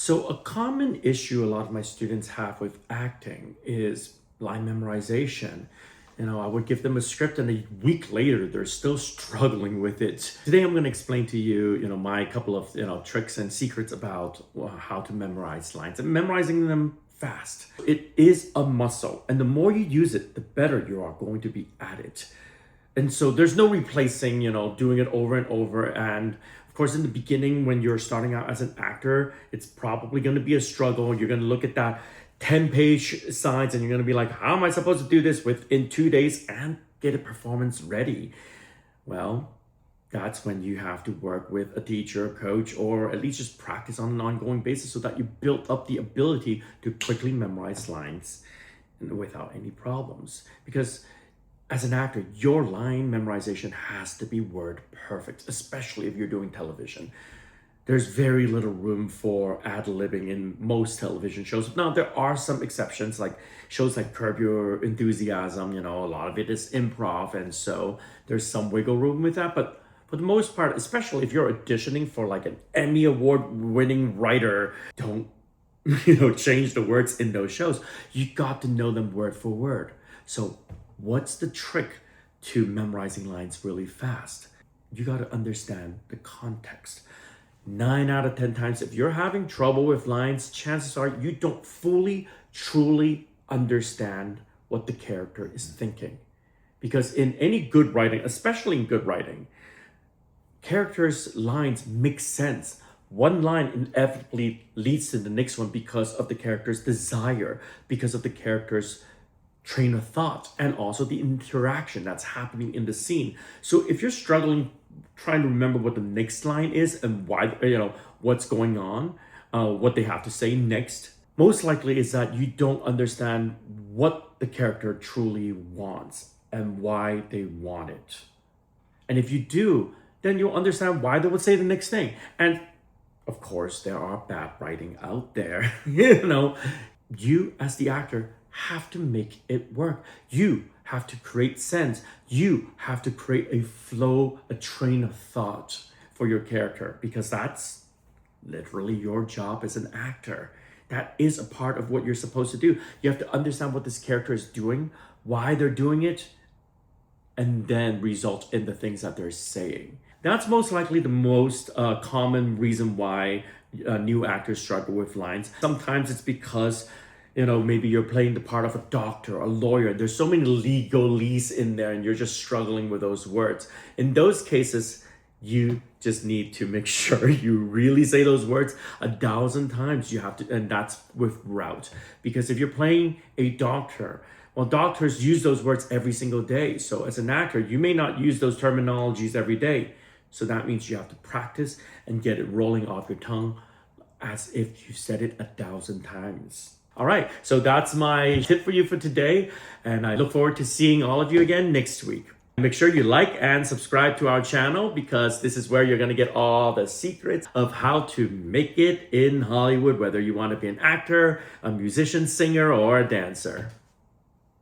So a common issue a lot of my students have with acting is line memorization. I would give them a script and a week later, they're still struggling with it. Today, I'm going to explain to you, my couple of, tricks and secrets about how to memorize lines and memorizing them fast. It is a muscle, and the more you use it, the better you are going to be at it. And so there's no replacing, doing it over and over. And of course, in the beginning, when you're starting out as an actor, it's probably going to be a struggle. You're going to look at that 10-page sides and you're going to be like, how am I supposed to do this within 2 days and get a performance ready? Well, that's when you have to work with a teacher, a coach, or at least just practice on an ongoing basis so that you build up the ability to quickly memorize lines without any problems. Because as an actor, your line memorization has to be word perfect, especially if you're doing television. There's very little room for ad-libbing in most television shows. Now, there are some exceptions, like shows like Curb Your Enthusiasm, a lot of it is improv, and so there's some wiggle room with that. But for the most part, especially if you're auditioning for like an Emmy Award-winning writer, don't, change the words in those shows. You got to know them word for word. So what's the trick to memorizing lines really fast? You got to understand the context. 9 out of 10 times, if you're having trouble with lines, chances are you don't fully, truly understand what the character is thinking. Because in any good writing, especially in good writing, characters' lines make sense. One line inevitably leads to the next one because of the character's desire, because of the character's train of thought, and also the interaction that's happening in the scene. So if you're struggling trying to remember what the next line is and why, what's going on, what they have to say next, most likely is that you don't understand what the character truly wants and why they want it. And if you do, then you'll understand why they would say the next thing. And of course, there are bad writing out there. You as the actor have to make it work. You have to create sense. You have to create a flow, a train of thought for your character, because that's literally your job as an actor. That is a part of what you're supposed to do. You have to understand what this character is doing, why they're doing it, and then result in the things that they're saying. That's most likely the most common reason why new actors struggle with lines. Sometimes it's because maybe you're playing the part of a doctor, a lawyer. There's so many legalese in there and you're just struggling with those words. In those cases, you just need to make sure you really say those words 1,000 times. You have to, and that's with route. Because if you're playing a doctor, well, doctors use those words every single day. So as an actor, you may not use those terminologies every day. So that means you have to practice and get it rolling off your tongue as if you said it 1,000 times. All right, so that's my tip for you for today, and I look forward to seeing all of you again next week. Make sure you like and subscribe to our channel, because this is where you're going to get all the secrets of how to make it in Hollywood, whether you want to be an actor, a musician, singer, or a dancer.